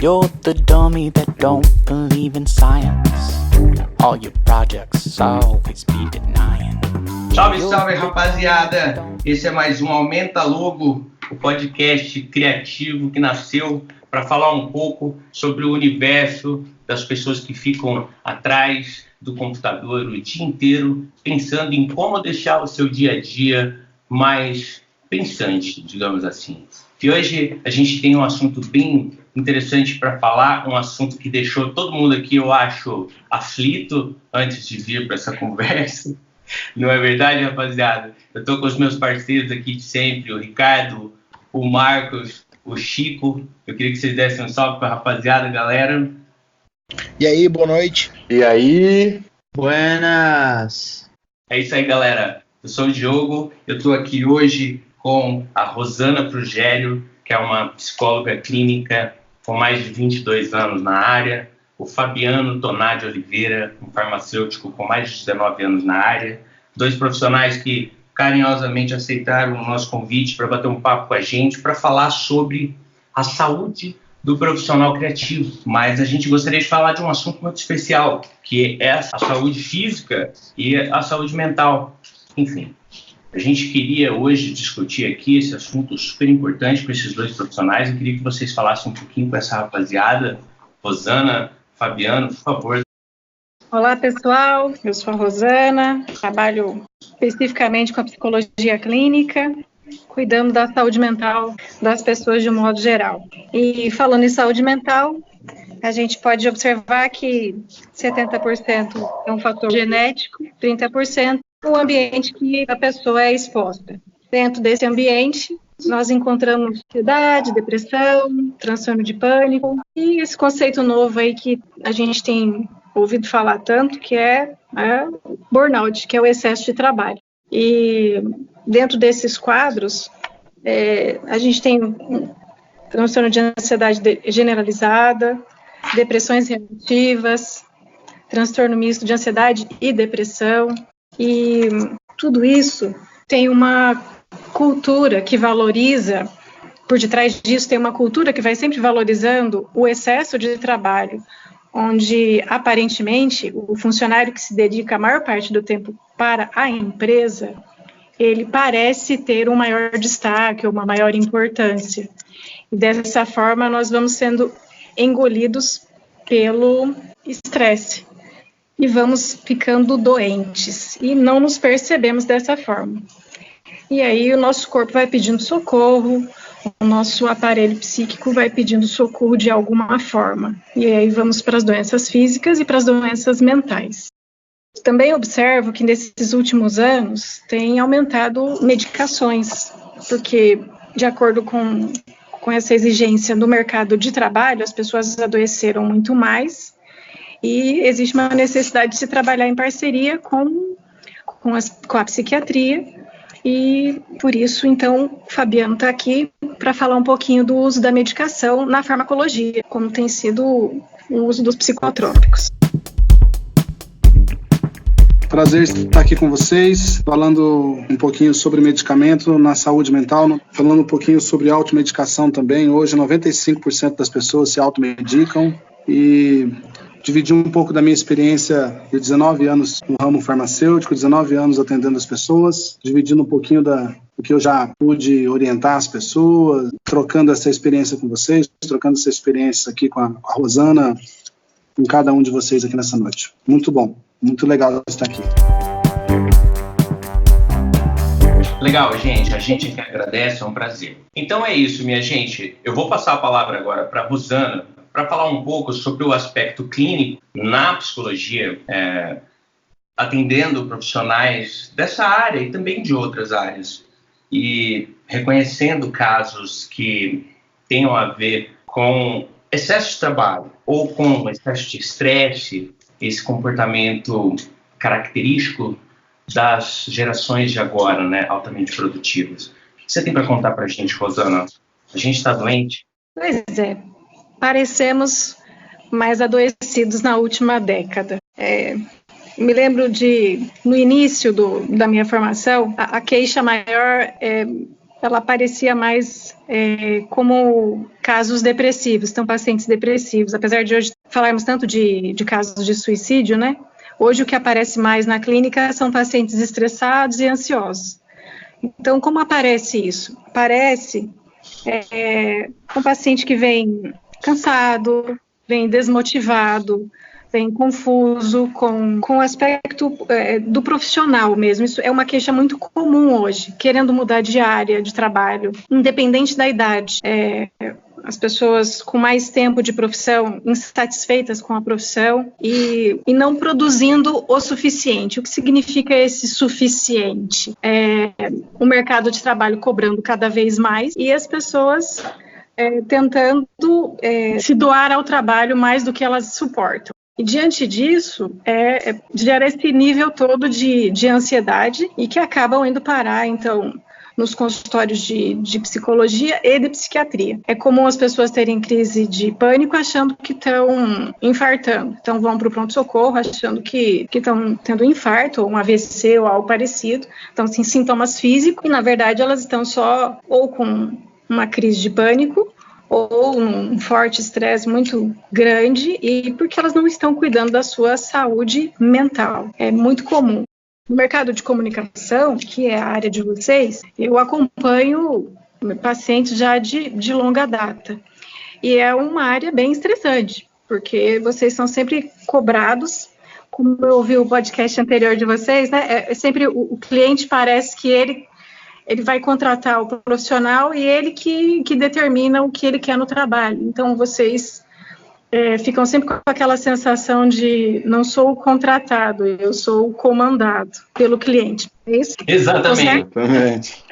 You're the dummy that don't believe in science. All your projects always be denying. Salve, salve, rapaziada! Esse é mais um Aumenta Logo, o podcast criativo que nasceu para falar um pouco sobre o universo das pessoas que ficam atrás do computador o dia inteiro, pensando em como deixar o seu dia a dia mais pensante, digamos assim. E hoje a gente tem um assunto bem interessante para falar, um assunto que deixou todo mundo aqui, eu acho, aflito antes de vir para essa conversa. Não é verdade, rapaziada? Eu estou com os meus parceiros aqui de sempre, o Ricardo, o Marcos, o Chico. Eu queria que vocês dessem um salve para a rapaziada, galera. E aí, boa noite. E aí? Buenas! É isso aí, galera. Eu sou o Diogo, eu estou aqui hoje com a Rosana Prugério, que é uma psicóloga clínica com mais de 22 anos na área, o Fabiano Tonadi Oliveira, um farmacêutico com mais de 19 anos na área, dois profissionais que carinhosamente aceitaram o nosso convite para bater um papo com a gente, para falar sobre a saúde do profissional criativo. Mas a gente gostaria de falar de um assunto muito especial, que é a saúde física e a saúde mental. Enfim, a gente queria hoje discutir aqui esse assunto super importante para esses dois profissionais. Eu queria que vocês falassem um pouquinho com essa rapaziada. Rosana, Fabiano, por favor. Olá, pessoal. Eu sou a Rosana, trabalho especificamente com a psicologia clínica, cuidando da saúde mental das pessoas de um modo geral. E falando em saúde mental, a gente pode observar que 70% é um fator genético, 30% o ambiente que a pessoa é exposta. Dentro desse ambiente, nós encontramos ansiedade, depressão, transtorno de pânico e esse conceito novo aí que a gente tem ouvido falar tanto, que é burnout, que é o excesso de trabalho. E dentro desses quadros, a gente tem transtorno de ansiedade generalizada, depressões reativas, transtorno misto de ansiedade e depressão. E tudo isso tem uma cultura que valoriza, por detrás disso tem uma cultura que vai sempre valorizando o excesso de trabalho, onde aparentemente o funcionário que se dedica a maior parte do tempo para a empresa, ele parece ter um maior destaque, uma maior importância. E dessa forma nós vamos sendo engolidos pelo estresse. E vamos ficando doentes, e não nos percebemos dessa forma. E aí o nosso corpo vai pedindo socorro, o nosso aparelho psíquico vai pedindo socorro de alguma forma. E aí vamos para as doenças físicas e para as doenças mentais. Também observo que nesses últimos anos tem aumentado medicações, porque de acordo com essa exigência do mercado de trabalho, as pessoas adoeceram muito mais, e existe uma necessidade de se trabalhar em parceria com a psiquiatria, e por isso, então, o Fabiano está aqui para falar um pouquinho do uso da medicação na farmacologia, como tem sido o uso dos psicotrópicos. Prazer estar aqui com vocês, falando um pouquinho sobre medicamento na saúde mental, falando um pouquinho sobre automedicação também. Hoje, 95% das pessoas se automedicam, e dividir um pouco da minha experiência de 19 anos no ramo farmacêutico, 19 anos atendendo as pessoas, dividindo um pouquinho do que eu já pude orientar as pessoas, trocando essa experiência com vocês, trocando essa experiência aqui com a Rosana, com cada um de vocês aqui nessa noite. Muito bom, muito legal estar aqui. Legal, gente. A gente que agradece, é um prazer. Então é isso, minha gente. Eu vou passar a palavra agora para a Rosana, para falar um pouco sobre o aspecto clínico na psicologia, atendendo profissionais dessa área e também de outras áreas, e reconhecendo casos que tenham a ver com excesso de trabalho ou com excesso de estresse, esse comportamento característico das gerações de agora, né, altamente produtivas. O que você tem para contar para a gente, Rosana? A gente está doente? Pois é. Parecemos mais adoecidos na última década. Me lembro no início da minha formação, a queixa maior ela aparecia mais como casos depressivos, então pacientes depressivos. Apesar de hoje falarmos tanto de casos de suicídio, né? Hoje o que aparece mais na clínica são pacientes estressados e ansiosos. Então, como aparece isso? Aparece um paciente que vem cansado, vem desmotivado, vem confuso com o aspecto do profissional mesmo. Isso é uma queixa muito comum hoje, querendo mudar de área de trabalho, independente da idade. As pessoas com mais tempo de profissão, insatisfeitas com a profissão e não produzindo o suficiente. O que significa esse suficiente? O mercado de trabalho cobrando cada vez mais e as pessoas tentando se doar ao trabalho mais do que elas suportam. E diante disso, gera esse nível todo de ansiedade e que acabam indo parar, então, nos consultórios de psicologia e de psiquiatria. É comum as pessoas terem crise de pânico achando que estão infartando. Então vão para o pronto-socorro achando que estão tendo um infarto ou um AVC ou algo parecido. Então, assim, sintomas físicos e, na verdade, elas estão só ou com uma crise de pânico ou um forte estresse muito grande e porque elas não estão cuidando da sua saúde mental. É muito comum. No mercado de comunicação, que é a área de vocês, eu acompanho pacientes já de longa data. E é uma área bem estressante, porque vocês são sempre cobrados. Como eu ouvi o podcast anterior de vocês, né? Sempre o cliente parece que ele vai contratar o profissional e ele que determina o que ele quer no trabalho. Então, vocês ficam sempre com aquela sensação de não sou o contratado, eu sou o comandado pelo cliente. É isso? Exatamente.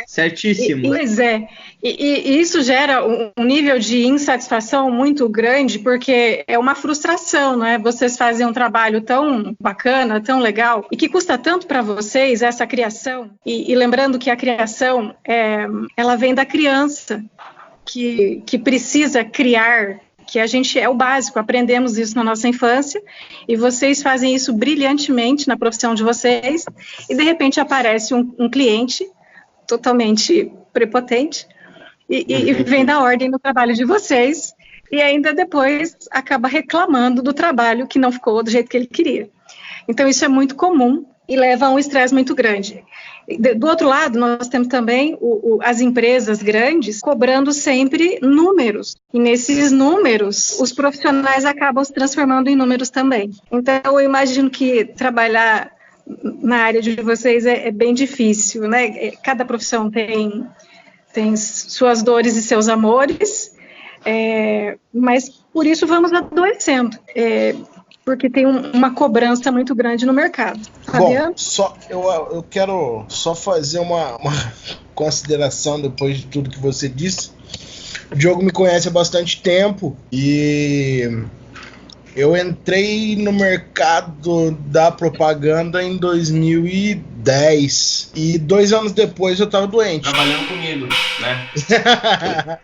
Certíssimo. Pois é. E isso gera um nível de insatisfação muito grande, porque é uma frustração, não é? Vocês fazem um trabalho tão bacana, tão legal, e que custa tanto para vocês essa criação. E lembrando que a criação, ela vem da criança, que precisa criar, que a gente é o básico, aprendemos isso na nossa infância, e vocês fazem isso brilhantemente na profissão de vocês, e de repente aparece um cliente totalmente prepotente, e vem dar ordem no trabalho de vocês, e ainda depois acaba reclamando do trabalho que não ficou do jeito que ele queria. Então isso é muito comum e leva a um estresse muito grande. Do outro lado, nós temos também as empresas grandes cobrando sempre números. E nesses números, os profissionais acabam se transformando em números também. Então, eu imagino que trabalhar na área de vocês é bem difícil, né? Cada profissão tem suas dores e seus amores, mas por isso vamos adoecendo. Porque tem uma cobrança muito grande no mercado. Bom, eu quero só fazer uma consideração depois de tudo que você disse. O Diogo me conhece há bastante tempo e eu entrei no mercado da propaganda em 2010 e 2 anos depois eu estava doente. Trabalhando comigo, né?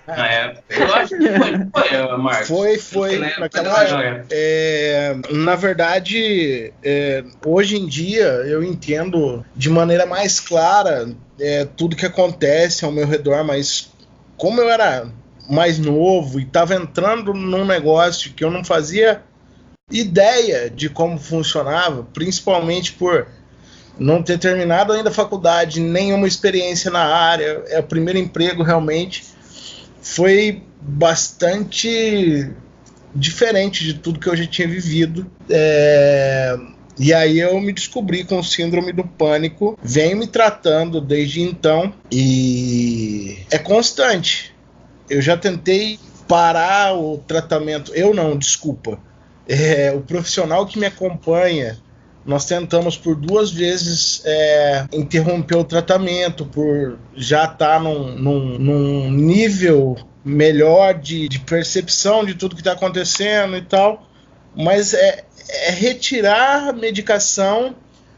Na época. Eu acho que foi Marcos. Foi naquela época. Na verdade, hoje em dia eu entendo de maneira mais clara tudo que acontece ao meu redor, mas como eu era mais novo e estava entrando num negócio que eu não fazia ideia de como funcionava, principalmente por não ter terminado ainda a faculdade, nenhuma experiência na área, o primeiro emprego realmente foi bastante diferente de tudo que eu já tinha vivido. E aí eu me descobri com síndrome do pânico, venho me tratando desde então e é constante. Eu já tentei parar o tratamento, o profissional que me acompanha, nós tentamos por 2 vezes interromper o tratamento, por já estar num nível melhor de percepção de tudo que está acontecendo e tal, mas é retirar a medicação,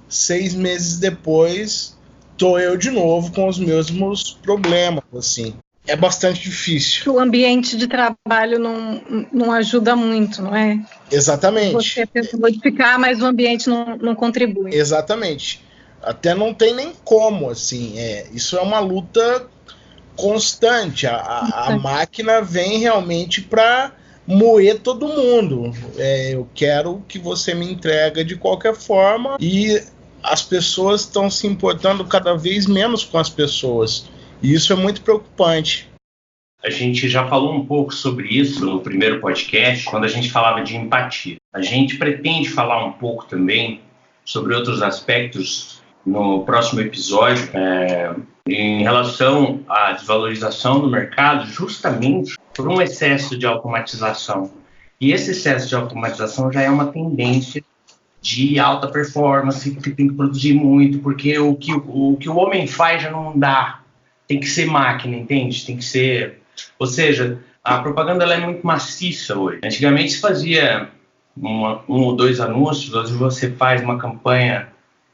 6 meses depois, estou eu de novo com os mesmos problemas, assim. É bastante difícil. O ambiente de trabalho não ajuda muito, não é? Exatamente. Você tenta modificar, mas o ambiente não contribui. Exatamente. Até não tem nem como, assim, isso é uma luta constante. A máquina vem realmente para moer todo mundo. Eu quero que você me entregue de qualquer forma, e as pessoas estão se importando cada vez menos com as pessoas. E isso é muito preocupante. A gente já falou um pouco sobre isso no primeiro podcast, quando a gente falava de empatia. A gente pretende falar um pouco também sobre outros aspectos no próximo episódio, em relação à desvalorização do mercado, justamente por um excesso de automatização. E esse excesso de automatização já é uma tendência de alta performance, que tem que produzir muito, porque o que o homem faz já não dá. Tem que ser máquina, entende? Tem que ser... Ou seja, a propaganda ela é muito maciça hoje. Antigamente se fazia um ou dois anúncios, hoje você faz uma campanha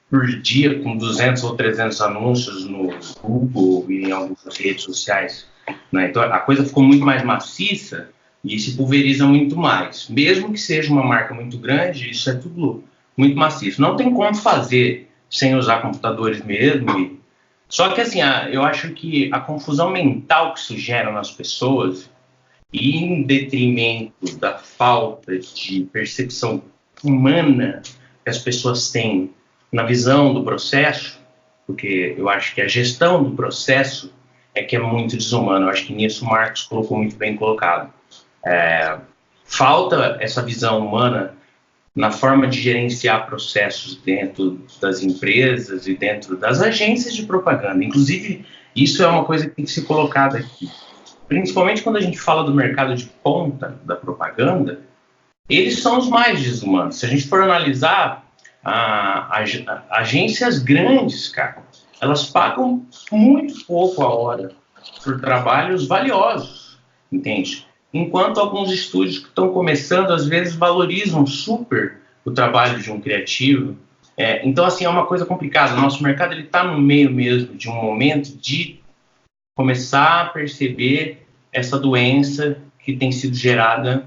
por dia com 200 ou 300 anúncios no Google e em algumas redes sociais, né? Então a coisa ficou muito mais maciça e se pulveriza muito mais. Mesmo que seja uma marca muito grande, isso é tudo muito maciço. Não tem como fazer sem usar computadores mesmo. Só que assim, eu acho que a confusão mental que isso gera nas pessoas, e em detrimento da falta de percepção humana que as pessoas têm na visão do processo, porque eu acho que a gestão do processo é que é muito desumana. Eu acho que nisso o Marcos colocou muito bem colocado. Falta essa visão humana na forma de gerenciar processos dentro das empresas e dentro das agências de propaganda. Inclusive, isso é uma coisa que tem que ser colocada aqui. Principalmente quando a gente fala do mercado de ponta da propaganda, eles são os mais desumanos. Se a gente for analisar, agências grandes, cara, elas pagam muito pouco a hora por trabalhos valiosos, entende? Enquanto alguns estúdios que estão começando, às vezes, valorizam super o trabalho de um criativo. Então, assim, é uma coisa complicada. O nosso mercado está no meio mesmo de um momento de começar a perceber essa doença que tem sido gerada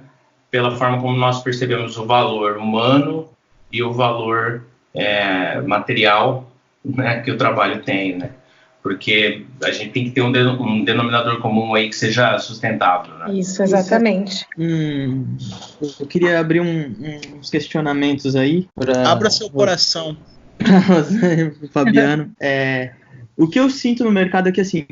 pela forma como nós percebemos o valor humano e o valor material, né, que o trabalho tem, né? Porque a gente tem que ter um denominador comum aí que seja sustentável, né? Isso, exatamente. Eu queria abrir uns questionamentos aí. Abra seu coração. Fabiano. O que eu sinto no mercado é que, assim,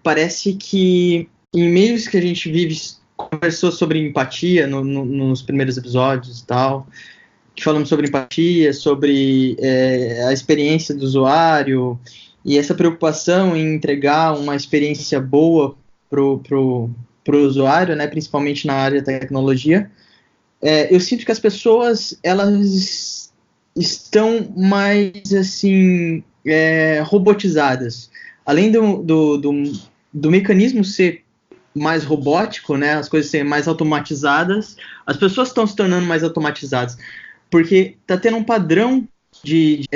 parece que em meios que a gente vive, conversou sobre empatia nos primeiros episódios e tal, que falamos sobre empatia, sobre a experiência do usuário, e essa preocupação em entregar uma experiência boa pro usuário, né, principalmente na área da tecnologia. Eu sinto que as pessoas, elas estão mais, assim, robotizadas. Além do mecanismo ser mais robótico, né, as coisas serem mais automatizadas, as pessoas estão se tornando mais automatizadas, porque está tendo um padrão de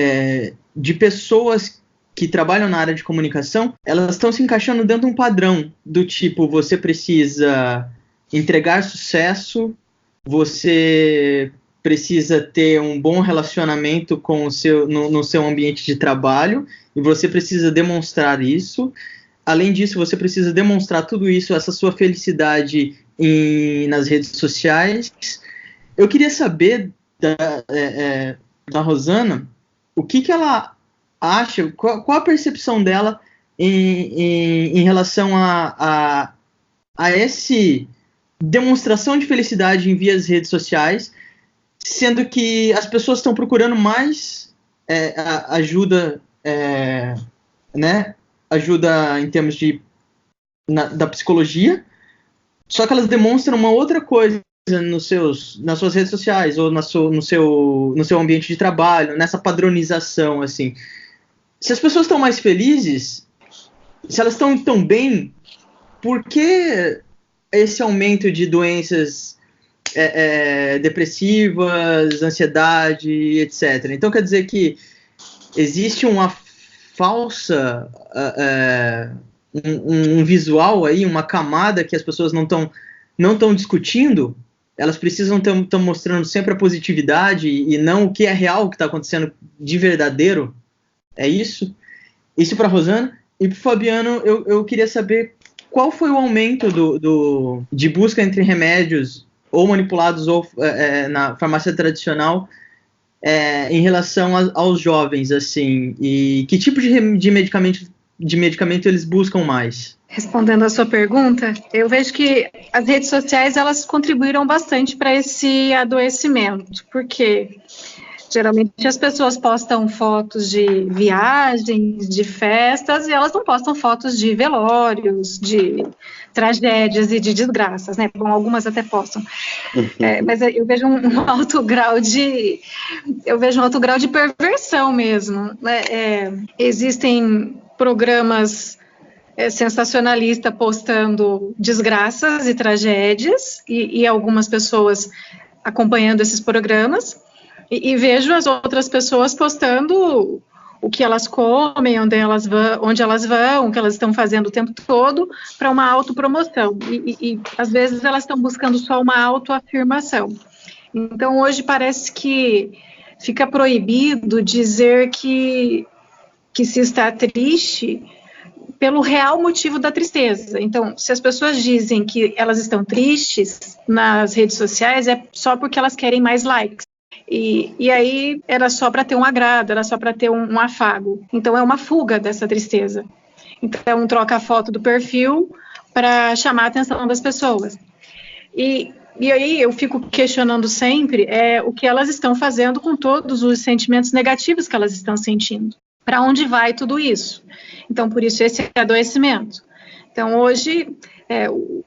pessoas que trabalham na área de comunicação, elas estão se encaixando dentro de um padrão do tipo, você precisa entregar sucesso, você precisa ter um bom relacionamento com no seu ambiente de trabalho, e você precisa demonstrar isso. Além disso, você precisa demonstrar tudo isso, essa sua felicidade nas redes sociais. Eu queria saber da Rosana, o que ela acha, qual a percepção dela em relação a essa demonstração de felicidade em via das redes sociais, sendo que as pessoas estão procurando mais ajuda, né? Ajuda em termos da psicologia, só que elas demonstram uma outra coisa nas suas redes sociais ou no seu ambiente de trabalho, nessa padronização, assim. Se as pessoas estão mais felizes, se elas estão tão bem, por que esse aumento de doenças depressivas, ansiedade, etc? Então quer dizer que existe uma falsa, um visual aí, uma camada que as pessoas não estão discutindo. Elas precisam estar mostrando sempre a positividade e não o que é real, o que está acontecendo de verdadeiro É isso? Isso para Rosana. E para Fabiano, eu queria saber qual foi o aumento de busca entre remédios ou manipulados ou na farmácia tradicional em relação aos jovens, assim, e que tipo de medicamento eles buscam mais? Respondendo a sua pergunta, eu vejo que as redes sociais, elas contribuíram bastante para esse adoecimento, porque geralmente as pessoas postam fotos de viagens, de festas, e elas não postam fotos de velórios, de tragédias e de desgraças, né? Bom, algumas até postam. Mas eu vejo um alto grau de perversão mesmo, né? Existem programas sensacionalistas postando desgraças e tragédias, e algumas pessoas acompanhando esses programas. E vejo as outras pessoas postando o que elas comem, onde elas vão, o que elas estão fazendo o tempo todo, para uma autopromoção. E às vezes elas estão buscando só uma autoafirmação. Então, hoje parece que fica proibido dizer que se está triste pelo real motivo da tristeza. Então, se as pessoas dizem que elas estão tristes nas redes sociais, é só porque elas querem mais likes. E aí era só para ter um agrado, era só para ter um afago. Então é uma fuga dessa tristeza. Então troca a foto do perfil para chamar a atenção das pessoas. E aí eu fico questionando sempre o que elas estão fazendo com todos os sentimentos negativos que elas estão sentindo. Para onde vai tudo isso? Então por isso esse adoecimento. Então hoje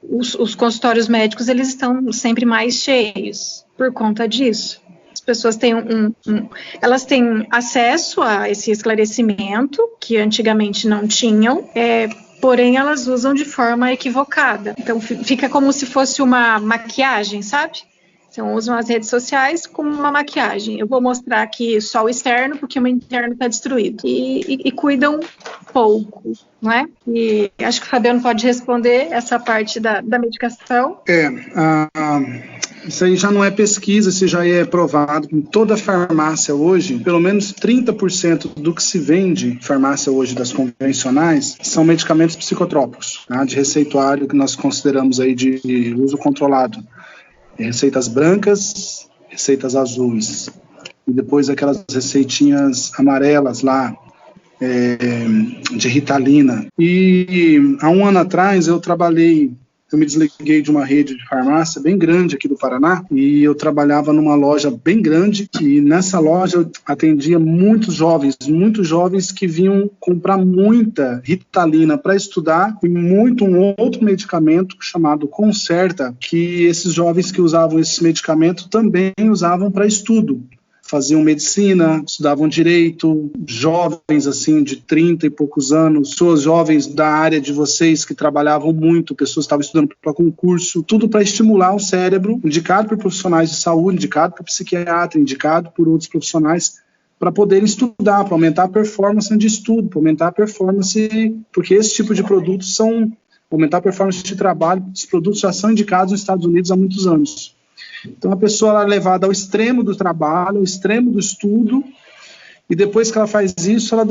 os consultórios médicos eles estão sempre mais cheios por conta disso. As pessoas têm elas têm acesso a esse esclarecimento que antigamente não tinham, porém elas usam de forma equivocada. Então fica como se fosse uma maquiagem, sabe? Então usam as redes sociais como uma maquiagem. Eu vou mostrar aqui só o externo porque o meu interno está destruído. E cuidam pouco, não é? E acho que o Fabiano pode responder essa parte da medicação. Isso aí já não é pesquisa, isso já é provado. Em toda farmácia hoje, pelo menos 30% do que se vende em farmácia hoje das convencionais são medicamentos psicotrópicos, tá? De receituário que nós consideramos aí de uso controlado. Receitas brancas, receitas azuis. E depois aquelas receitinhas amarelas lá, de Ritalina. E há um ano atrás eu me desliguei de uma rede de farmácia bem grande aqui do Paraná e eu trabalhava numa loja bem grande e nessa loja eu atendia muitos jovens que vinham comprar muita Ritalina para estudar e um outro medicamento chamado Concerta, que esses jovens que usavam esse medicamento também usavam para estudo. Faziam medicina, estudavam direito, jovens assim de 30 e poucos anos, pessoas jovens da área de vocês que trabalhavam muito, pessoas que estavam estudando para concurso, tudo para estimular o cérebro, indicado por profissionais de saúde, indicado por psiquiatra, indicado por outros profissionais, para poderem estudar, para aumentar a performance de estudo, para aumentar a performance, porque esse tipo de produtos aumentar a performance de trabalho, esses produtos já são indicados nos Estados Unidos há muitos anos. Então a pessoa é levada ao extremo do trabalho, ao extremo do estudo, e depois que ela faz isso, ela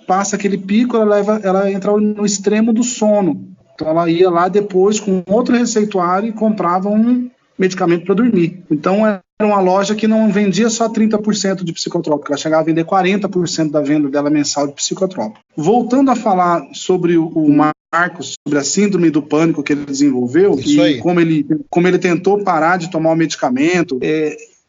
passa aquele pico, ela entra no extremo do sono. Então ela ia lá depois com outro receituário e comprava um medicamento para dormir. Então era uma loja que não vendia só 30% de psicotrópico, ela chegava a vender 40% da venda dela mensal de psicotrópico. Voltando a falar sobre o Marcos, sobre a síndrome do pânico que ele desenvolveu e como ele tentou parar de tomar o medicamento,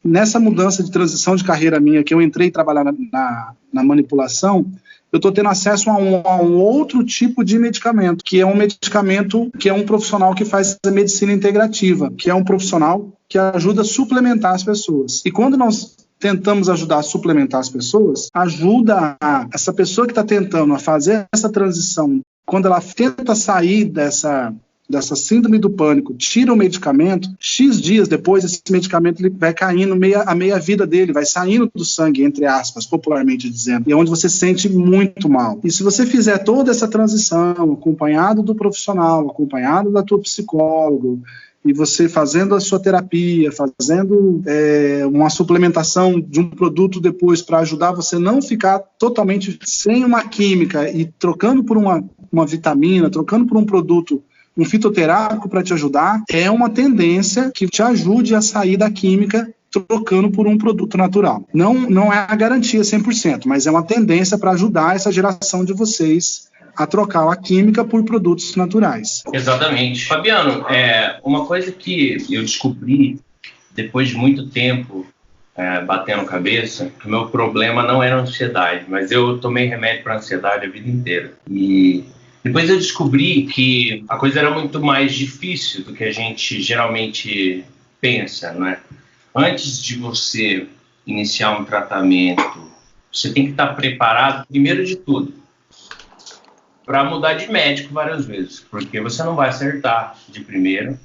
nessa mudança de transição de carreira minha, que eu entrei trabalhar na manipulação, eu estou tendo acesso a um outro tipo de medicamento, que é um medicamento que é um profissional que faz a medicina integrativa, que é um profissional que ajuda a suplementar as pessoas. E quando nós tentamos ajudar a suplementar as pessoas, ajuda essa pessoa que está tentando a fazer essa transição, quando ela tenta sair dessa síndrome do pânico, tira o medicamento, X dias depois esse medicamento ele vai caindo a meia vida dele, vai saindo do sangue, entre aspas, popularmente dizendo, e é onde você se sente muito mal. E se você fizer toda essa transição, acompanhado do profissional, acompanhado da tua psicólogo, e você fazendo a sua terapia, fazendo uma suplementação de um produto depois para ajudar você não ficar totalmente sem uma química e trocando por uma vitamina, trocando por um produto, um fitoterápico para te ajudar, é uma tendência que te ajude a sair da química trocando por um produto natural. Não é a garantia 100%, mas é uma tendência para ajudar essa geração de vocês a trocar a química por produtos naturais. Exatamente. Fabiano, uma coisa que eu descobri depois de muito tempo batendo cabeça, que o meu problema não era ansiedade, mas eu tomei remédio para ansiedade a vida inteira. E depois eu descobri que a coisa era muito mais difícil do que a gente geralmente pensa, né? Antes de você iniciar um tratamento, você tem que estar preparado, primeiro de tudo, para mudar de médico várias vezes, porque você não vai acertar de primeira,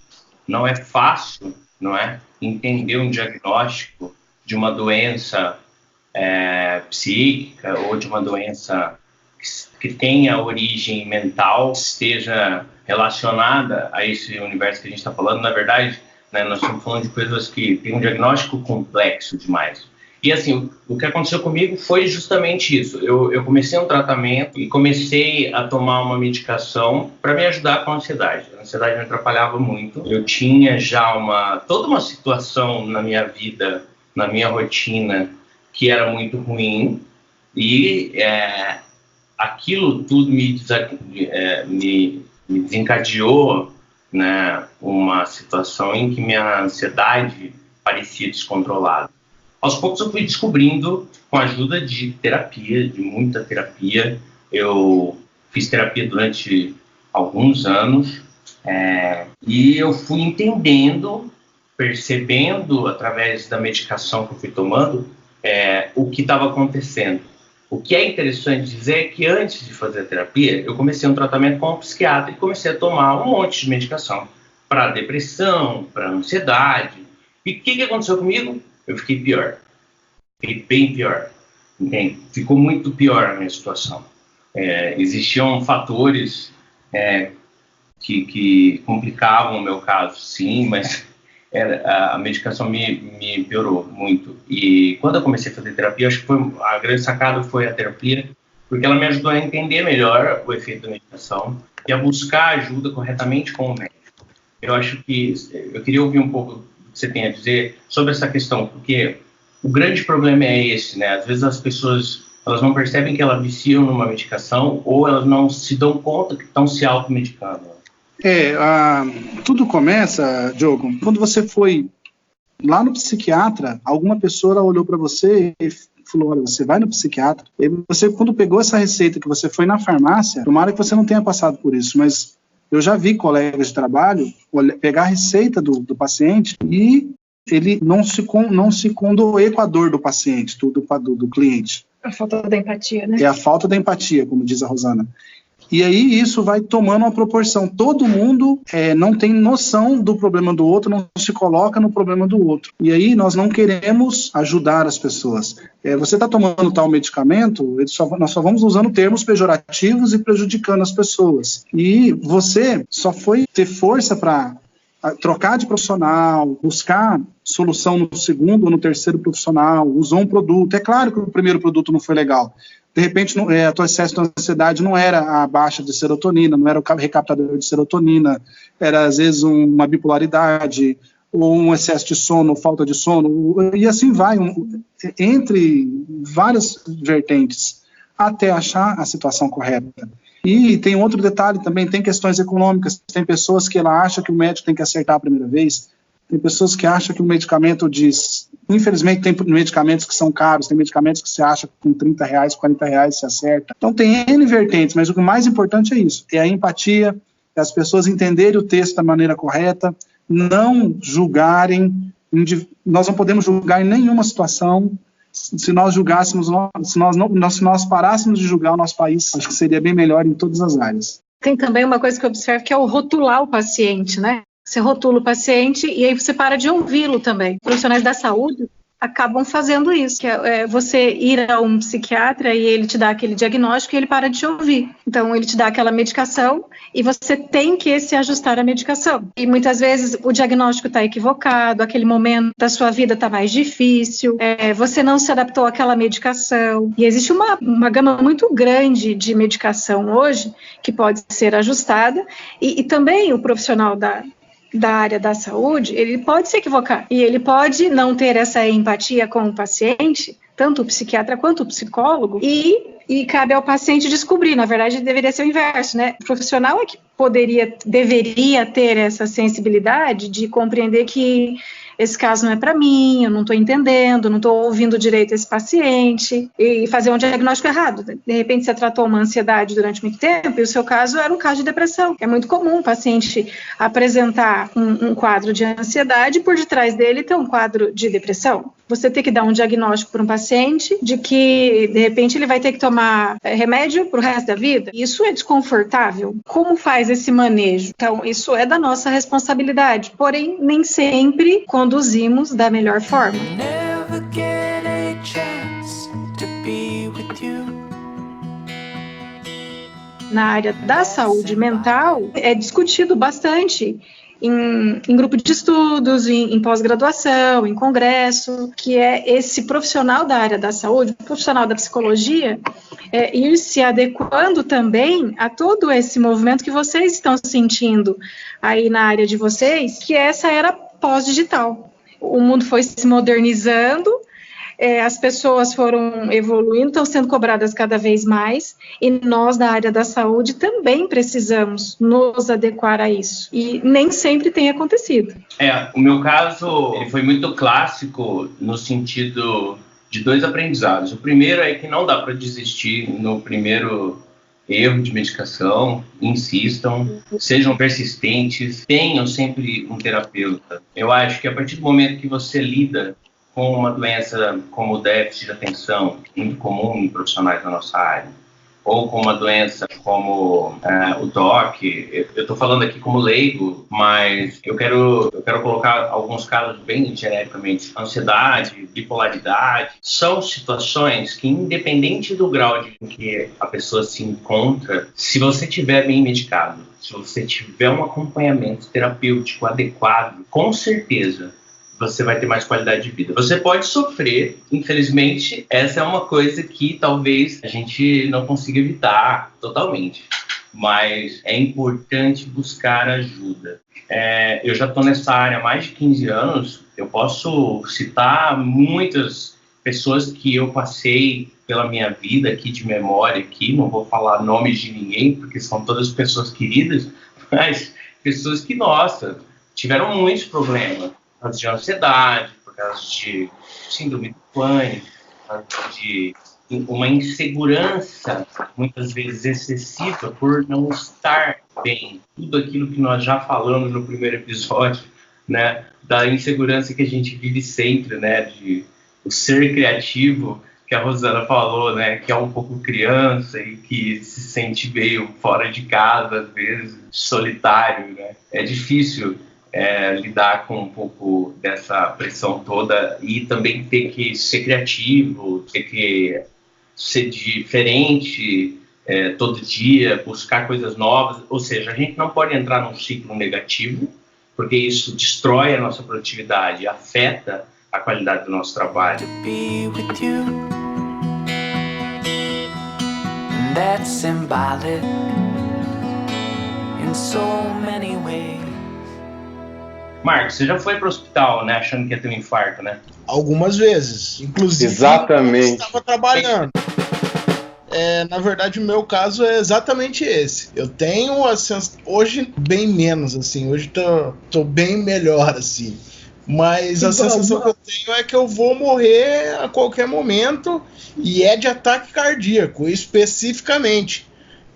não é fácil, não é, entender um diagnóstico de uma doença psíquica ou de uma doença que tenha origem mental, esteja relacionada a esse universo que a gente está falando. Na verdade, né, nós estamos falando de coisas que têm um diagnóstico complexo demais. E assim, o que aconteceu comigo foi justamente isso. Eu comecei um tratamento e comecei a tomar uma medicação para me ajudar com a ansiedade. A ansiedade me atrapalhava muito. Eu tinha já toda uma situação na minha vida, na minha rotina, que era muito ruim. E aquilo tudo me desencadeou, né, uma situação em que minha ansiedade parecia descontrolada. Aos poucos eu fui descobrindo, com a ajuda de terapia, de muita terapia. Eu fiz terapia durante alguns anos e eu fui entendendo, percebendo através da medicação que eu fui tomando o que estava acontecendo. O que é interessante dizer é que antes de fazer a terapia, eu comecei um tratamento com um psiquiatra e comecei a tomar um monte de medicação para depressão, para ansiedade. E o que aconteceu comigo? Eu fiquei pior. Fiquei bem pior. Entende? Ficou muito pior a minha situação. Existiam fatores que complicavam o meu caso, sim, mas a medicação me piorou muito. E quando eu comecei a fazer terapia, acho que a grande sacada foi a terapia, porque ela me ajudou a entender melhor o efeito da medicação e a buscar ajuda corretamente com o médico. Eu acho que eu queria ouvir um pouco do que você tem a dizer sobre essa questão, porque o grande problema é esse, né? Às vezes as pessoas elas não percebem que elas viciam numa medicação ou elas não se dão conta que estão se automedicando. Tudo começa, Diogo, quando você foi lá no psiquiatra, alguma pessoa olhou para você e falou, olha, você vai no psiquiatra. E você, quando pegou essa receita que você foi na farmácia, tomara que você não tenha passado por isso, mas eu já vi colegas de trabalho pegar a receita do paciente e ele não se condoer com a dor do paciente, do cliente. A falta da empatia, né? É a falta da empatia, como diz a Rosana. E aí isso vai tomando uma proporção. Todo mundo não tem noção do problema do outro, não se coloca no problema do outro. E aí nós não queremos ajudar as pessoas. Você está tomando tal medicamento, nós só vamos usando termos pejorativos e prejudicando as pessoas. E você só foi ter força para trocar de profissional, buscar solução no segundo ou no terceiro profissional, usou um produto. É claro que o primeiro produto não foi legal. De repente, o teu excesso de ansiedade não era a baixa de serotonina, não era o recaptador de serotonina, era às vezes uma bipolaridade, ou um excesso de sono, ou falta de sono, e assim vai, entre várias vertentes, até achar a situação correta. E tem outro detalhe também, tem questões econômicas, tem pessoas que ela acha que o médico tem que acertar a primeira vez, tem pessoas que acham que o medicamento infelizmente tem medicamentos que são caros, tem medicamentos que você acha que com R$30, R$40 se acerta. Então tem N vertentes, mas o mais importante é isso, é a empatia, é as pessoas entenderem o texto da maneira correta, não julgarem, nós não podemos julgar em nenhuma situação. Se nós julgássemos, se nós parássemos de julgar o nosso país, acho que seria bem melhor em todas as áreas. Tem também uma coisa que eu observo que é o rotular o paciente, né? Você rotula o paciente e aí você para de ouvi-lo também. Profissionais da saúde, acabam fazendo isso, que é você ir a um psiquiatra e ele te dá aquele diagnóstico e ele para de te ouvir. Então, ele te dá aquela medicação e você tem que se ajustar à medicação. E muitas vezes o diagnóstico está equivocado, aquele momento da sua vida está mais difícil, você não se adaptou àquela medicação. E existe uma gama muito grande de medicação hoje que pode ser ajustada e também o profissional da área da saúde, ele pode se equivocar e ele pode não ter essa empatia com o paciente, tanto o psiquiatra quanto o psicólogo, e cabe ao paciente descobrir. Na verdade, deveria ser o inverso, né? O profissional é que deveria ter essa sensibilidade de compreender que esse caso não é para mim, eu não estou entendendo, não estou ouvindo direito esse paciente, e fazer um diagnóstico errado. De repente, você tratou uma ansiedade durante muito tempo, e o seu caso era um caso de depressão. É muito comum o paciente apresentar um quadro de ansiedade e por detrás dele ter um quadro de depressão. Você tem que dar um diagnóstico para um paciente de que, de repente, ele vai ter que tomar remédio para o resto da vida. Isso é desconfortável. Como faz esse manejo? Então, isso é da nossa responsabilidade. Porém, nem sempre conduzimos da melhor forma. Na área da saúde mental, é discutido bastante em grupo de estudos, em pós-graduação, em congresso, que é esse profissional da área da saúde, profissional da psicologia, ir se adequando também a todo esse movimento que vocês estão sentindo aí na área de vocês, que é essa era pós-digital. O mundo foi se modernizando, as pessoas foram evoluindo, estão sendo cobradas cada vez mais, e nós da área da saúde também precisamos nos adequar a isso, e nem sempre tem acontecido. O meu caso ele foi muito clássico no sentido de 2 aprendizados. O primeiro é que não dá para desistir no primeiro erro de medicação, insistam, sejam persistentes, tenham sempre um terapeuta. Eu acho que a partir do momento que você lida com uma doença como o déficit de atenção, muito comum em profissionais da nossa área, ou com uma doença como o TOC, eu estou falando aqui como leigo, mas eu quero colocar alguns casos bem genericamente. Ansiedade, bipolaridade, são situações que, independente do grau de que a pessoa se encontra, se você estiver bem medicado, se você tiver um acompanhamento terapêutico adequado, com certeza você vai ter mais qualidade de vida. Você pode sofrer, infelizmente, essa é uma coisa que talvez a gente não consiga evitar totalmente, mas é importante buscar ajuda. Eu já estou nessa área há mais de 15 anos, eu posso citar muitas pessoas que eu passei pela minha vida aqui de memória, aqui, não vou falar nomes de ninguém, porque são todas pessoas queridas, mas pessoas que, nossa, tiveram muitos problemas. Por causa de ansiedade, por causa de síndrome do pânico, por causa de uma insegurança, muitas vezes excessiva, por não estar bem. Tudo aquilo que nós já falamos no primeiro episódio, né, da insegurança que a gente vive sempre, né, de o ser criativo, que a Rosana falou, né, que é um pouco criança e que se sente meio fora de casa, às vezes, solitário, né. É difícil lidar com um pouco dessa pressão toda e também ter que ser criativo, ter que ser diferente todo dia, buscar coisas novas. Ou seja, a gente não pode entrar num ciclo negativo, porque isso destrói a nossa produtividade, afeta a qualidade do nosso trabalho. That's symbolic in so many ways. Marcos, você já foi para o hospital, né, achando que ia ter um infarto, né? Algumas vezes, inclusive. Exatamente. Eu estava trabalhando. Na verdade, o meu caso é exatamente esse. Eu tenho a sensação, hoje bem menos, assim, hoje tô bem melhor, assim. Mas a sensação que eu tenho é que eu vou morrer a qualquer momento e é de ataque cardíaco, especificamente.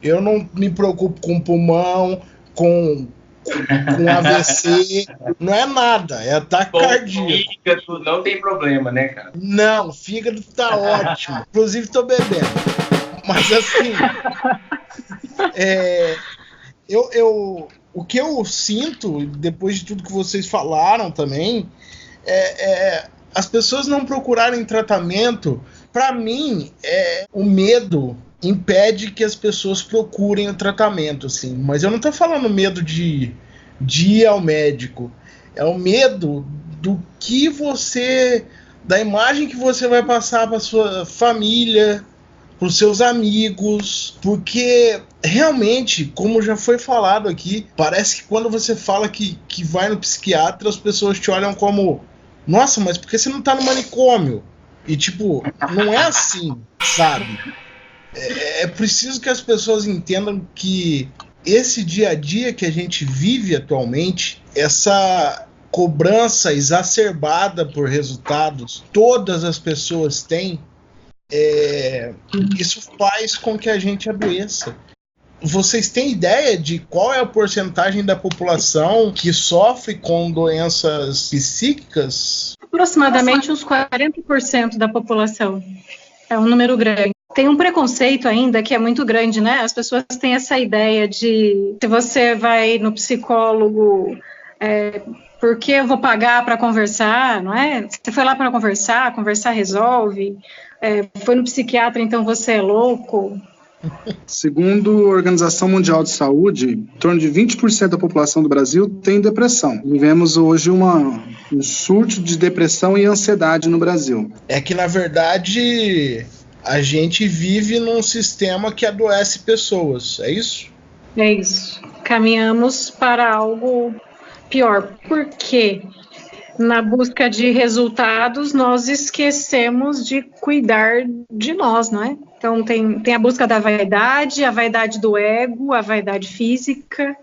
Eu não me preocupo com pulmão, com AVC, não é nada, é ataque cardíaco. Fígado não tem problema, né, cara? Não, fígado tá ótimo. Inclusive tô bebendo. Mas assim, o que eu sinto, depois de tudo que vocês falaram também, as pessoas não procurarem tratamento, para mim, o medo impede que as pessoas procurem o tratamento, assim. Mas eu não tô falando medo de ir ao médico. É o medo da imagem que você vai passar para sua família, para os seus amigos, porque realmente, como já foi falado aqui, parece que quando você fala que vai no psiquiatra, as pessoas te olham como: nossa, mas por que você não tá no manicômio? E tipo, não é assim, sabe? É preciso que as pessoas entendam que esse dia a dia que a gente vive atualmente, essa cobrança exacerbada por resultados, todas as pessoas têm, isso faz com que a gente adoeça. Vocês têm ideia de qual é a porcentagem da população que sofre com doenças psíquicas? Aproximadamente uns 40% da população. É um número grande. Tem um preconceito ainda que é muito grande, né? As pessoas têm essa ideia de se você vai no psicólogo, porque eu vou pagar para conversar, não é? Você foi lá para conversar resolve. Foi no psiquiatra, então você é louco. Segundo a Organização Mundial de Saúde, em torno de 20% da população do Brasil tem depressão. Vivemos hoje um surto de depressão e ansiedade no Brasil. É que, na verdade, a gente vive num sistema que adoece pessoas, é isso? É isso. Caminhamos para algo pior. Por quê? Na busca de resultados, nós esquecemos de cuidar de nós, não é? Então, tem a busca da vaidade, a vaidade do ego, a vaidade física,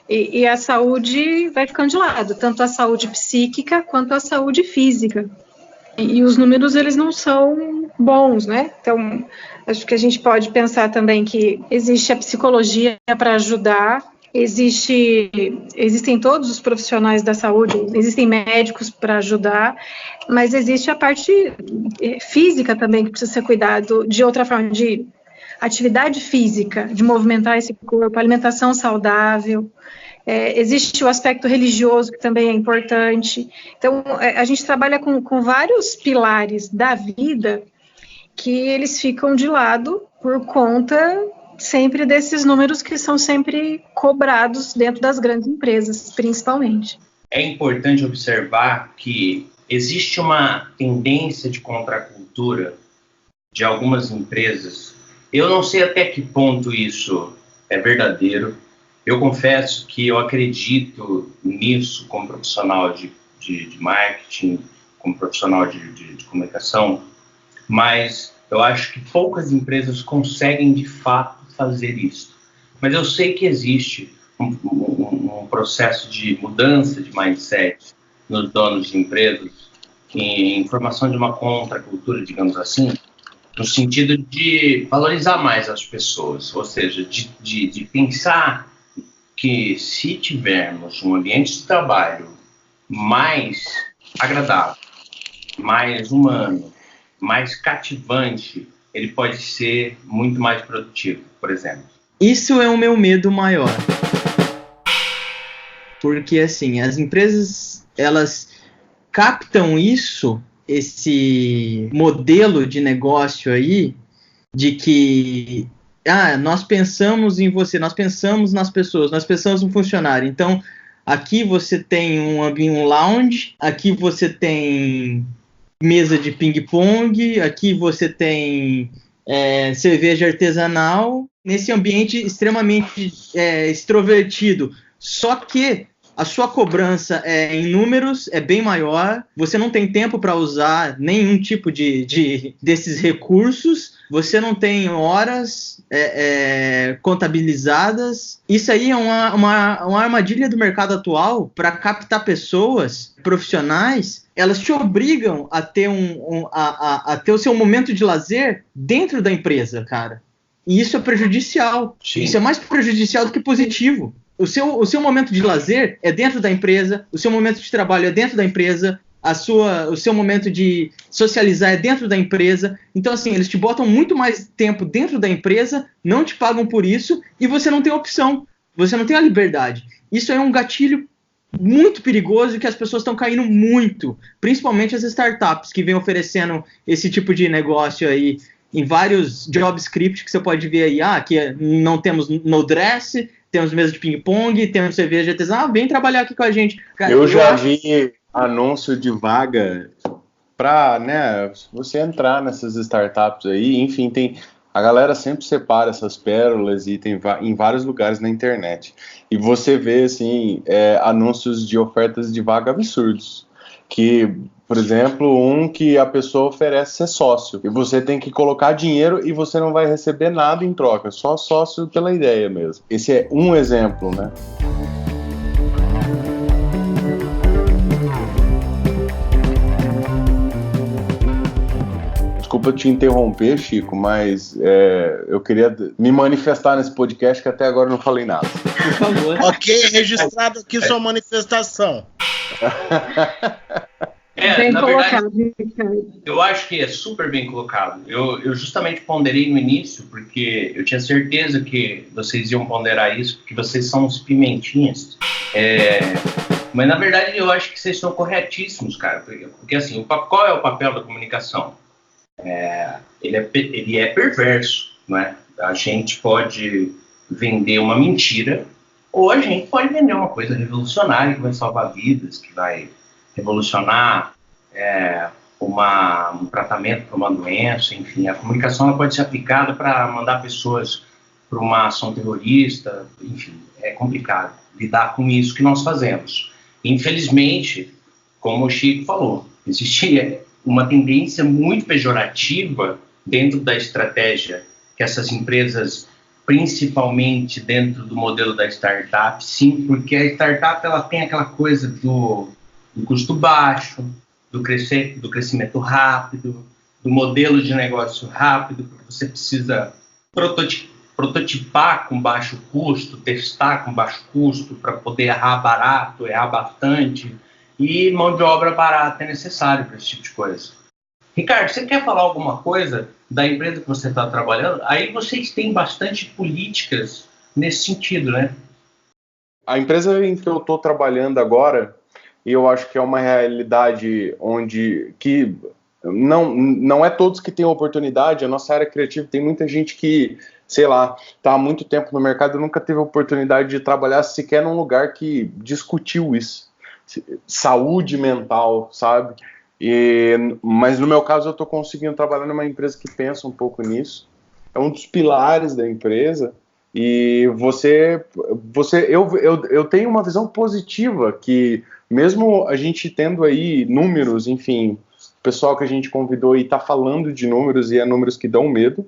e a saúde vai ficando de lado, tanto a saúde psíquica quanto a saúde física. E os números, eles não são bons, né? Então, acho que a gente pode pensar também que existe a psicologia para ajudar, existem todos os profissionais da saúde, existem médicos para ajudar, mas existe a parte física também que precisa ser cuidado de outra forma, de atividade física, de movimentar esse corpo, alimentação saudável. Existe o aspecto religioso que também é importante. Então, a gente trabalha com vários pilares da vida que eles ficam de lado por conta sempre desses números que são sempre cobrados dentro das grandes empresas, principalmente. É importante observar que existe uma tendência de contracultura de algumas empresas. Eu não sei até que ponto isso é verdadeiro. Eu confesso que eu acredito nisso como profissional de marketing, como profissional de comunicação, mas eu acho que poucas empresas conseguem de fato fazer isso. Mas eu sei que existe um processo de mudança de mindset nos donos de empresas, em formação de uma contracultura, digamos assim, no sentido de valorizar mais as pessoas, ou seja, de pensar que se tivermos um ambiente de trabalho mais agradável, mais humano, mais cativante, ele pode ser muito mais produtivo, por exemplo. Isso é o meu medo maior. Porque, assim, as empresas, elas captam esse modelo de negócio aí, de que, nós pensamos em você, nós pensamos nas pessoas, nós pensamos no funcionário. Então, aqui você tem um lounge, aqui você tem mesa de ping-pong, aqui você tem cerveja artesanal, nesse ambiente extremamente extrovertido. Só que a sua cobrança em números é bem maior, você não tem tempo para usar nenhum tipo desses recursos, você não tem horas contabilizadas. Isso aí é uma armadilha do mercado atual para captar pessoas profissionais. Elas te obrigam a ter a ter o seu momento de lazer dentro da empresa, cara. E isso é prejudicial. Sim. Isso é mais prejudicial do que positivo. O seu momento de lazer é dentro da empresa, o seu momento de trabalho é dentro da empresa, o seu momento de socializar é dentro da empresa. Então, assim, eles te botam muito mais tempo dentro da empresa, não te pagam por isso, e você não tem opção, você não tem a liberdade. Isso é um gatilho muito perigoso e que as pessoas estão caindo muito, principalmente as startups que vêm oferecendo esse tipo de negócio aí em vários job scripts que você pode ver aí, que não temos Node.js, temos mesa de ping-pong, temos cerveja artesanal, vem trabalhar aqui com a gente. Cara, eu já vi anúncio de vaga para, né, você entrar nessas startups aí, enfim, a galera sempre separa essas pérolas e tem em vários lugares na internet. E você vê, assim, anúncios de ofertas de vaga absurdos. Que, por exemplo, que a pessoa oferece ser sócio. E você tem que colocar dinheiro e você não vai receber nada em troca. Só sócio pela ideia mesmo. Esse é um exemplo, né? Desculpa te interromper, Chico, mas eu queria me manifestar nesse podcast que até agora eu não falei nada. Por favor. Ok, registrado aqui sua manifestação. Bem na colocado, verdade, Ricardo. eu acho que é super bem colocado. Eu justamente ponderei no início, porque eu tinha certeza que vocês iam ponderar isso, porque vocês são uns pimentinhas. Mas, na verdade, eu acho que vocês estão corretíssimos, cara. Porque assim, qual é o papel da comunicação? Ele é perverso, não é? A gente pode vender uma mentira ou a gente pode vender uma coisa revolucionária que vai salvar vidas, que vai revolucionar um tratamento para uma doença, enfim. A comunicação ela pode ser aplicada para mandar pessoas para uma ação terrorista, enfim, é complicado lidar com isso que nós fazemos. Infelizmente, como o Chico falou, existe uma tendência muito pejorativa dentro da estratégia que essas empresas, principalmente dentro do modelo da startup, sim, porque a startup ela tem aquela coisa do custo baixo, do crescimento rápido, do modelo de negócio rápido, porque você precisa prototipar com baixo custo, testar com baixo custo para poder errar barato, errar bastante, e mão de obra barata é necessário para esse tipo de coisa. Ricardo, você quer falar alguma coisa da empresa que você está trabalhando? Aí vocês têm bastante políticas nesse sentido, né? A empresa em que eu estou trabalhando agora, e eu acho que é uma realidade que não é todos que têm oportunidade. A nossa área criativa tem muita gente que, sei lá, está há muito tempo no mercado e nunca teve a oportunidade de trabalhar sequer num lugar que discutiu isso. Saúde mental, sabe? Mas no meu caso eu estou conseguindo trabalhar numa empresa que pensa um pouco nisso. É um dos pilares da empresa. E eu tenho uma visão positiva que, mesmo a gente tendo aí números, enfim, o pessoal que a gente convidou e está falando de números, e é números que dão medo.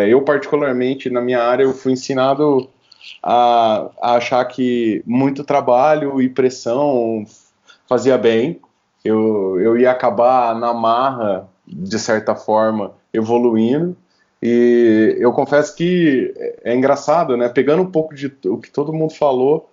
Eu, particularmente, na minha área, eu fui ensinado a achar que muito trabalho e pressão fazia bem. Eu ia acabar na marra, de certa forma, evoluindo. E eu confesso que é engraçado, né? Pegando um pouco de o que todo mundo falou,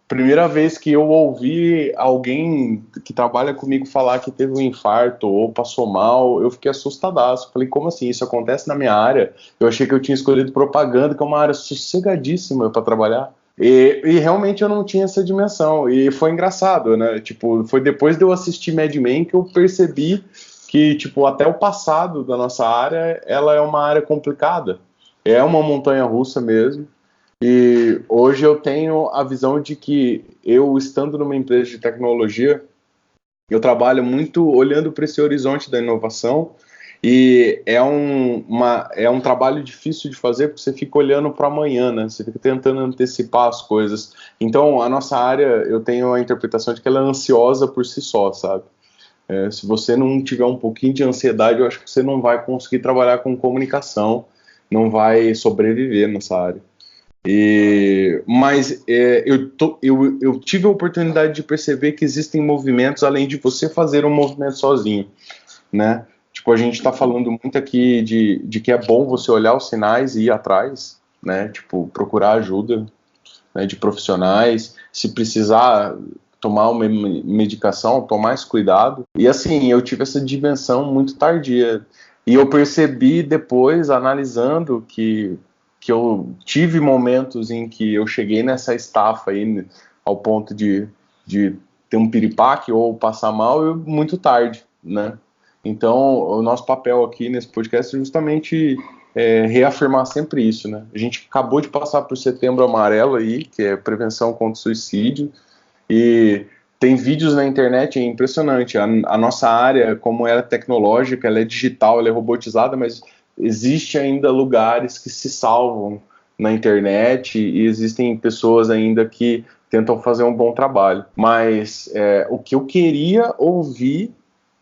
primeira vez que eu ouvi alguém que trabalha comigo falar que teve um infarto ou passou mal, eu fiquei assustadaço. Falei, como assim? Isso acontece na minha área? Eu achei que eu tinha escolhido propaganda, que é uma área sossegadíssima para trabalhar. E realmente eu não tinha essa dimensão. E foi engraçado, né? Tipo, foi depois de eu assistir Mad Men que eu percebi que, tipo, até o passado da nossa área, ela é uma área complicada. É uma montanha-russa mesmo. E hoje eu tenho a visão de que eu, estando numa empresa de tecnologia, eu trabalho muito olhando para esse horizonte da inovação, e é um trabalho difícil de fazer, porque você fica olhando para amanhã, né? Você fica tentando antecipar as coisas. Então, a nossa área, eu tenho a interpretação de que ela é ansiosa por si só, sabe? Se você não tiver um pouquinho de ansiedade, eu acho que você não vai conseguir trabalhar com comunicação, não vai sobreviver nessa área. Mas eu tive a oportunidade de perceber que existem movimentos além de você fazer um movimento sozinho, né? Tipo, a gente está falando muito aqui de que é bom você olhar os sinais e ir atrás, né? Tipo, procurar ajuda, né, de profissionais, se precisar tomar uma medicação, tomar esse cuidado. E assim, eu tive essa dimensão muito tardia. E eu percebi depois, analisando, que eu tive momentos em que eu cheguei nessa estafa aí, ao ponto de ter um piripaque ou passar mal, e muito tarde, né? Então, o nosso papel aqui nesse podcast é justamente reafirmar sempre isso, né? A gente acabou de passar por Setembro Amarelo aí, que é prevenção contra o suicídio, e tem vídeos na internet, é impressionante. A nossa área, como ela é tecnológica, ela é digital, ela é robotizada, mas existe ainda lugares que se salvam na internet e existem pessoas ainda que tentam fazer um bom trabalho. Mas o que eu queria ouvir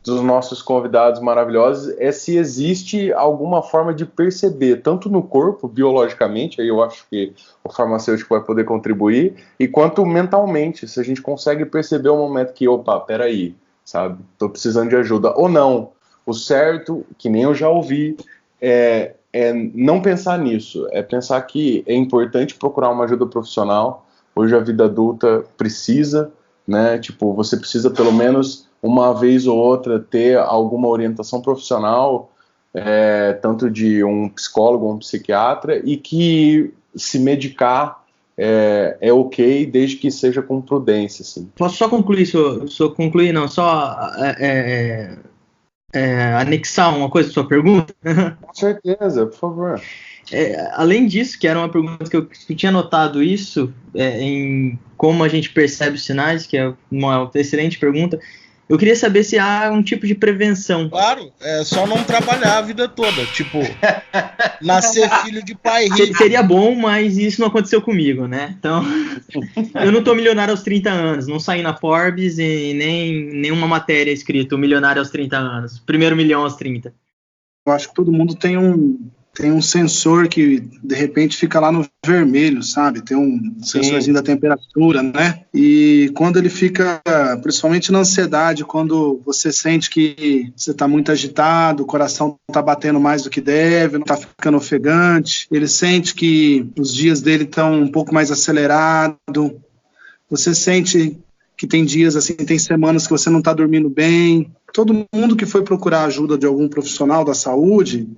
dos nossos convidados maravilhosos é se existe alguma forma de perceber, tanto no corpo, biologicamente, aí eu acho que o farmacêutico vai poder contribuir, e quanto mentalmente, se a gente consegue perceber o momento que, opa, peraí, sabe, tô precisando de ajuda, ou não. O certo, que nem eu já ouvi, é não pensar nisso, é pensar que é importante procurar uma ajuda profissional. Hoje a vida adulta precisa, né, tipo, você precisa pelo menos uma vez ou outra ter alguma orientação profissional, tanto de um psicólogo ou um psiquiatra, e que se medicar é ok, desde que seja com prudência, assim. Posso só concluir, concluir, não, só anexar uma coisa à sua pergunta? Com certeza, por favor. Além disso, que era uma pergunta que eu tinha notado isso, em como a gente percebe os sinais, que é uma excelente pergunta. Eu queria saber se há um tipo de prevenção. Claro, é só não trabalhar a vida toda. Tipo, nascer filho de pai rico. Seria bom, mas isso não aconteceu comigo, né? Então, eu não tô milionário aos 30 anos. Não saí na Forbes e nem nenhuma matéria escrito milionário aos 30 anos. Primeiro milhão aos 30. Eu acho que todo mundo tem um sensor que, de repente, fica lá no vermelho, sabe? Tem um sensorzinho da temperatura, né? E quando ele fica, principalmente na ansiedade, quando você sente que você está muito agitado, o coração está batendo mais do que deve, não está ficando ofegante, ele sente que os dias dele estão um pouco mais acelerados, você sente que tem dias assim, tem semanas que você não está dormindo bem. Todo mundo que foi procurar ajuda de algum profissional da saúde,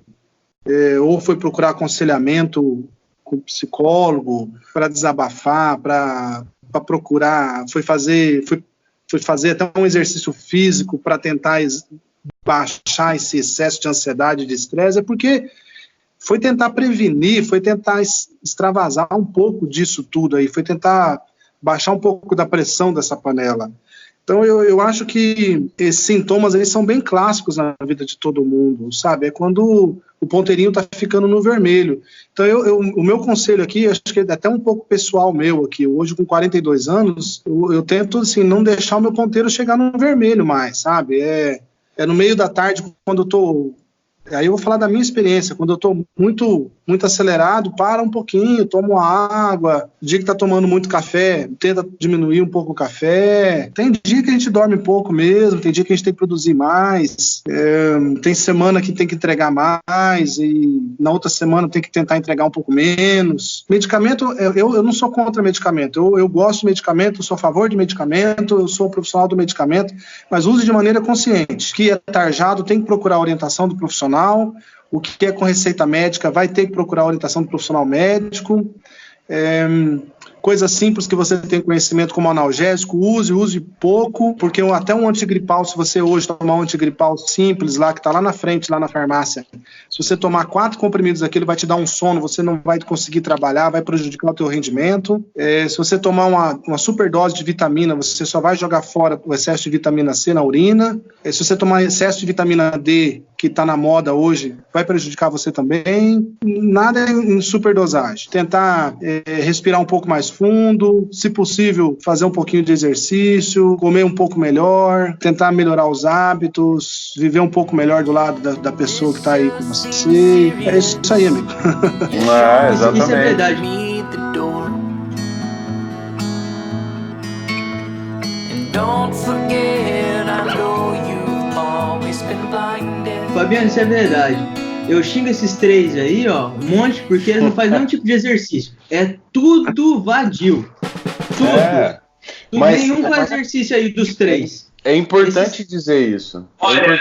ou foi procurar aconselhamento com psicólogo para desabafar, para procurar, foi fazer até um exercício físico para tentar baixar esse excesso de ansiedade e de estresse, é porque foi tentar prevenir, foi tentar extravasar um pouco disso tudo aí, foi tentar baixar um pouco da pressão dessa panela. Então, eu acho que esses sintomas aí são bem clássicos na vida de todo mundo, sabe? É quando o ponteirinho está ficando no vermelho. Então, o meu conselho aqui, acho que é até um pouco pessoal meu aqui, hoje com 42 anos, eu tento, assim, não deixar o meu ponteiro chegar no vermelho mais, sabe? É no meio da tarde, quando eu tô... Aí eu vou falar da minha experiência, quando eu estou muito, muito acelerado, para um pouquinho, tomo água. O dia que está tomando muito café, tenta diminuir um pouco o café. Tem dia que a gente dorme pouco mesmo, tem dia que a gente tem que produzir mais. Tem semana que tem que entregar mais e na outra semana tem que tentar entregar um pouco menos. Medicamento, eu não sou contra medicamento, eu gosto de medicamento, eu sou a favor de medicamento, eu sou um profissional do medicamento, mas use de maneira consciente. O que é tarjado tem que procurar a orientação do profissional. O que é com receita médica vai ter que procurar a orientação do profissional médico. Coisas simples que você tem conhecimento como analgésico, use pouco, porque até um antigripal, se você hoje tomar um antigripal simples lá, que está lá na frente, lá na farmácia, se você tomar 4 comprimidos daquilo, vai te dar um sono, você não vai conseguir trabalhar, vai prejudicar o teu rendimento. Se você tomar uma superdose de vitamina, você só vai jogar fora o excesso de vitamina C na urina. Se você tomar excesso de vitamina D, que está na moda hoje, vai prejudicar você também. Nada em superdosagem. Tentar respirar um pouco mais fundo, se possível, fazer um pouquinho de exercício, comer um pouco melhor, tentar melhorar os hábitos, viver um pouco melhor do lado da pessoa que está aí com você. É isso aí, amigo. Exatamente. Isso é verdade. Fabiano, isso é verdade. Eu xingo esses 3 aí, ó, um monte, porque eles não fazem nenhum tipo de exercício. É tudo vadio. Tudo. Mas, nenhum com exercício aí dos 3. É importante dizer isso. Olha,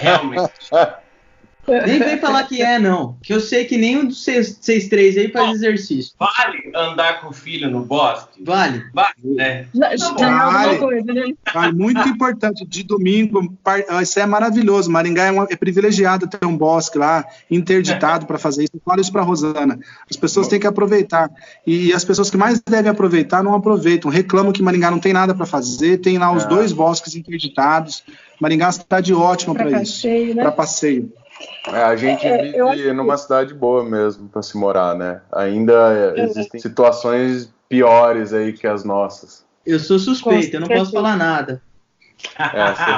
realmente, Nem vem falar que não. Que eu sei que nenhum dos 6'3" aí faz exercício. Vale andar com o filho no bosque? Vale. Vale, né? Vale, muito importante. De domingo, isso é maravilhoso. Maringá é privilegiado ter um bosque lá, interditado para fazer isso. Eu falo isso para Rosana. As pessoas têm que aproveitar. E as pessoas que mais devem aproveitar não aproveitam. Reclamam que Maringá não tem nada para fazer. Tem lá os 2 bosques interditados. Maringá é uma cidade ótima para isso. Né? Para passeio. A gente vive numa cidade boa mesmo para se morar, né? Ainda existem situações piores aí que as nossas. Eu sou suspeito, eu não posso falar nada.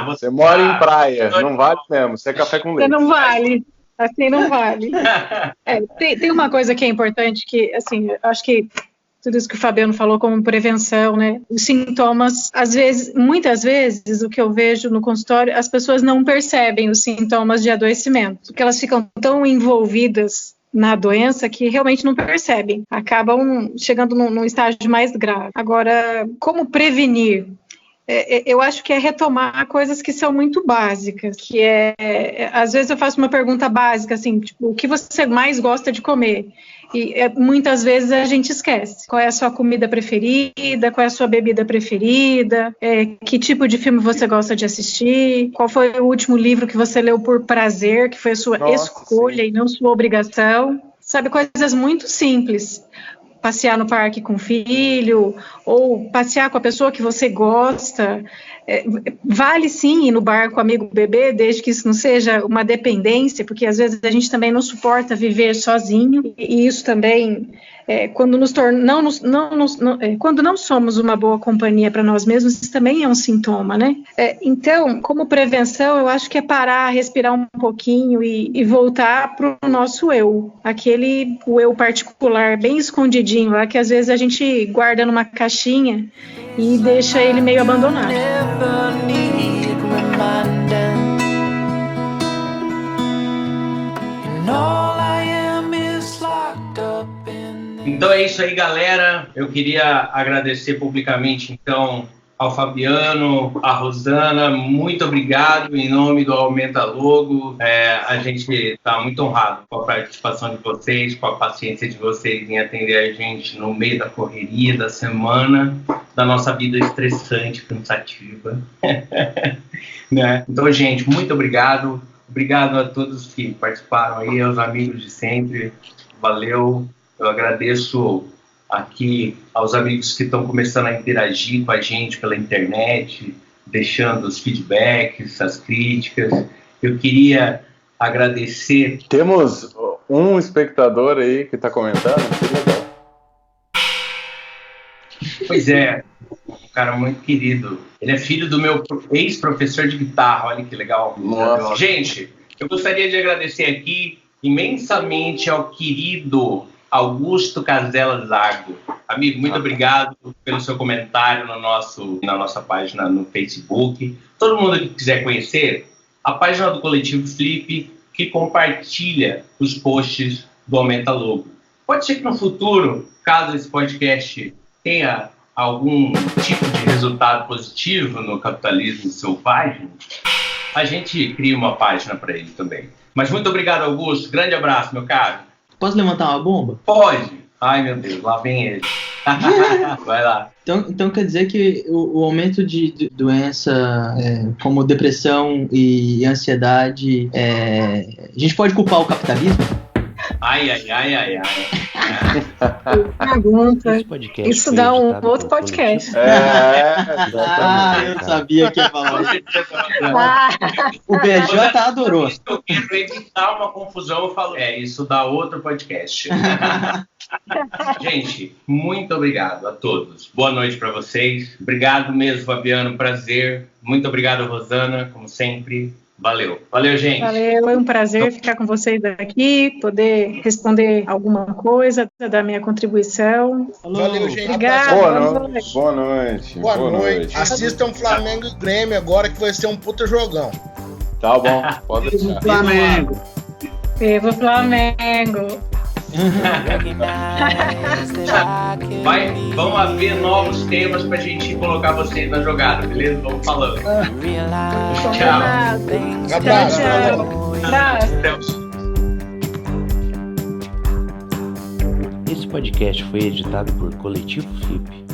Você mora em praia, não vale mesmo, você é café com leite. Você não vale, assim não vale. Tem uma coisa que é importante, que assim, eu acho que tudo isso que o Fabiano falou como prevenção, né? Os sintomas, muitas vezes, o que eu vejo no consultório, as pessoas não percebem os sintomas de adoecimento, porque elas ficam tão envolvidas na doença que realmente não percebem, acabam chegando num estágio mais grave. Agora, como prevenir? Eu acho que é retomar coisas que são muito básicas, que às vezes eu faço uma pergunta básica, assim, tipo, o que você mais gosta de comer? E muitas vezes a gente esquece. Qual é a sua comida preferida? Qual é a sua bebida preferida? Que tipo de filme você gosta de assistir? Qual foi o último livro que você leu por prazer, que foi a sua escolha e não sua obrigação? Sabe, coisas muito simples. Passear no parque com o filho, ou passear com a pessoa que você gosta. Vale sim ir no bar com o amigo bebê, desde que isso não seja uma dependência, porque às vezes a gente também não suporta viver sozinho, e isso também, quando não somos uma boa companhia para nós mesmos, isso também é um sintoma, né? Então, como prevenção, eu acho que é parar, respirar um pouquinho e voltar para o nosso eu, o eu particular, bem escondidinho lá, que às vezes a gente guarda numa caixinha e deixa ele meio abandonado. Então é isso aí, galera. Eu queria agradecer publicamente, então, ao Fabiano, à Rosana. Muito obrigado em nome do Aumenta Logo. A gente está muito honrado com a participação de vocês, com a paciência de vocês em atender a gente no meio da correria da semana, da nossa vida estressante, cansativa. Né? Então, gente, muito obrigado. Obrigado a todos que participaram aí, aos amigos de sempre. Valeu. Eu agradeço aqui aos amigos que estão começando a interagir com a gente pela internet, deixando os feedbacks, as críticas. Eu queria agradecer... Temos um espectador aí que está comentando. Pois é, um cara muito querido. Ele é filho do meu ex-professor de guitarra, olha que legal. Nossa. Gente, eu gostaria de agradecer aqui imensamente ao querido Augusto Casella Zago. Amigo, muito obrigado pelo seu comentário na nossa página no Facebook. Todo mundo que quiser conhecer, a página do Coletivo Flip, que compartilha os posts do Aumenta Logo. Pode ser que no futuro, caso esse podcast tenha algum tipo de resultado positivo no capitalismo selvagem, a gente cria uma página para ele também. Mas muito obrigado, Augusto. Grande abraço, meu caro. Posso levantar uma bomba? Pode. Ai, meu Deus, lá vem ele. Vai lá. Então quer dizer que o aumento de doença como depressão e ansiedade, a gente pode culpar o capitalismo? Ai. Pergunta. Isso dá um outro podcast. Eu sabia que ia falar isso. O BJ adorou. Eu quero evitar uma confusão, eu falo, isso dá outro podcast. Gente, muito obrigado a todos. Boa noite para vocês. Obrigado mesmo, Fabiano, prazer. Muito obrigado, Rosana, como sempre. Valeu, gente. Valeu, foi um prazer ficar com vocês aqui, poder responder alguma coisa da minha contribuição. Valeu, gente. Obrigado. Boa noite. Boa noite. Assistam Flamengo e Grêmio agora, que vai ser um puta jogão. Tá bom, pode deixar. Flamengo. Viva o Flamengo. Vão haver novos temas pra gente colocar vocês na jogada, beleza? Vamos falando. Tchau. Abraço. Tchau. podcast foi editado por Coletivo Flip.